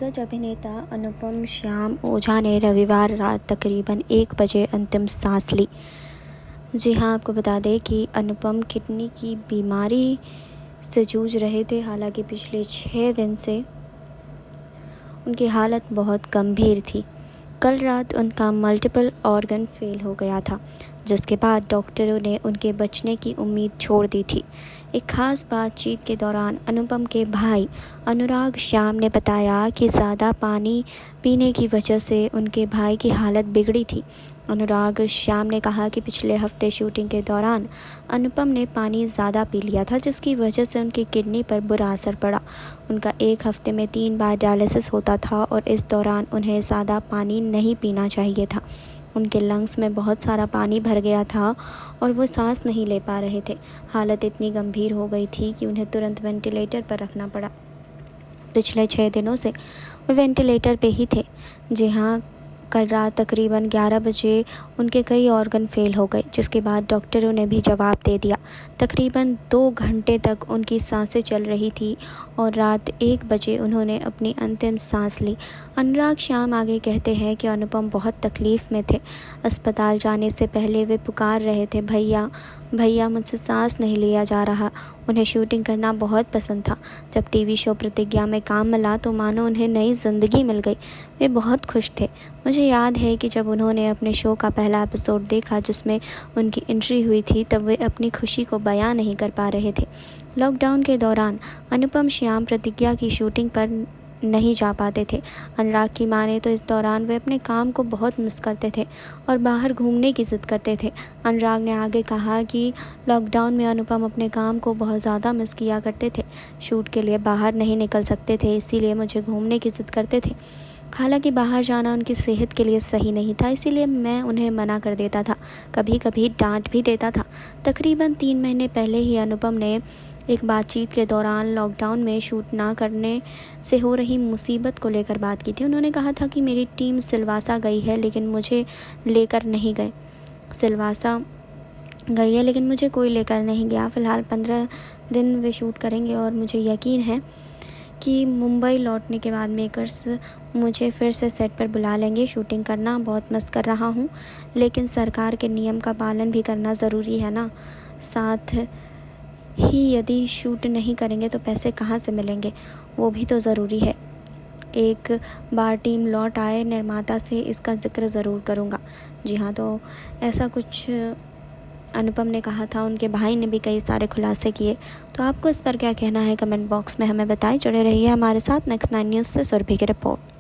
दिग्गज अभिनेता अनुपम श्याम ओझा ने रविवार रात तकरीबन 1 बजे अंतिम सांस ली। जी हाँ, आपको बता दें कि अनुपम किडनी की बीमारी से जूझ रहे थे। हालांकि पिछले 6 दिन से उनकी हालत बहुत गंभीर थी। कल रात उनका मल्टीपल ऑर्गन फेल हो गया था, जिसके बाद डॉक्टरों ने उनके बचने की उम्मीद छोड़ दी थी। एक खास बातचीत के दौरान अनुपम के भाई अनुराग श्याम ने बताया कि ज़्यादा पानी पीने की वजह से उनके भाई की हालत बिगड़ी थी। अनुराग श्याम ने कहा कि पिछले हफ्ते शूटिंग के दौरान अनुपम ने पानी ज़्यादा पी लिया था, जिसकी वजह से उनकी किडनी पर बुरा असर पड़ा। उनका 1 हफ्ते में 3 बार डायलिसिस होता था और इस दौरान उन्हें ज़्यादा पानी नहीं पीना चाहिए था। उनके लंग्स में बहुत सारा पानी भर गया था और वो सांस नहीं ले पा रहे थे। हालत इतनी गंभीर हो गई थी कि उन्हें तुरंत वेंटिलेटर पर रखना पड़ा। पिछले 6 दिनों से वो वेंटिलेटर पे ही थे। जी हाँ, कल रात तकरीबन 11 बजे उनके कई ऑर्गन फेल हो गए, जिसके बाद डॉक्टरों ने भी जवाब दे दिया। तकरीबन 2 घंटे तक उनकी सांसें चल रही थी और रात 1 बजे उन्होंने अपनी अंतिम सांस ली। अनुराग श्याम आगे कहते हैं कि अनुपम बहुत तकलीफ़ में थे। अस्पताल जाने से पहले वे पुकार रहे थे, भैया भैया, मुझसे सांस नहीं लिया जा रहा। उन्हें शूटिंग करना बहुत पसंद था। जब टीवी शो प्रतिज्ञा में काम मिला तो मानो उन्हें नई ज़िंदगी मिल गई। वे बहुत खुश थे। मुझे याद है कि जब उन्होंने अपने शो का पहला एपिसोड देखा जिसमें उनकी एंट्री हुई थी, तब वे अपनी खुशी को बयां नहीं कर पा रहे थे। लॉकडाउन के दौरान अनुपम श्याम प्रतिज्ञा की शूटिंग पर नहीं जा पाते थे। अनुराग की माने तो इस दौरान वे अपने काम को बहुत मिस करते थे और बाहर घूमने की ज़िद करते थे। अनुराग ने आगे कहा कि लॉकडाउन में अनुपम अपने काम को बहुत ज़्यादा मिस किया करते थे। शूट के लिए बाहर नहीं निकल सकते थे, इसीलिए मुझे घूमने की ज़िद करते थे। हालांकि बाहर जाना उनकी सेहत के लिए सही नहीं था, इसीलिए मैं उन्हें मना कर देता था, कभी कभी डांट भी देता था। तकरीबन 3 महीने पहले ही अनुपम ने एक बातचीत के दौरान लॉकडाउन में शूट ना करने से हो रही मुसीबत को लेकर बात की थी। उन्होंने कहा था कि मेरी टीम सिलवासा गई है लेकिन मुझे लेकर नहीं गए। सिलवासा गई है लेकिन मुझे कोई लेकर नहीं गया। फ़िलहाल 15 दिन वे शूट करेंगे और मुझे यकीन है कि मुंबई लौटने के बाद मेकर्स मुझे फिर से सेट पर बुला लेंगे। शूटिंग करना बहुत मिस कर रहा हूँ, लेकिन सरकार के नियम का पालन भी करना ज़रूरी है ना। साथ ही यदि शूट नहीं करेंगे तो पैसे कहाँ से मिलेंगे, वो भी तो ज़रूरी है। एक बार टीम लौट आए निर्माता से इसका ज़िक्र ज़रूर करूँगा। जी हाँ, तो ऐसा कुछ अनुपम ने कहा था। उनके भाई ने भी कई सारे खुलासे किए। तो आपको इस पर क्या कहना है, कमेंट बॉक्स में हमें बताएं। जुड़े रहिए हमारे साथ। नेक्स्ट 9 न्यूज़ से सुरभि की रिपोर्ट।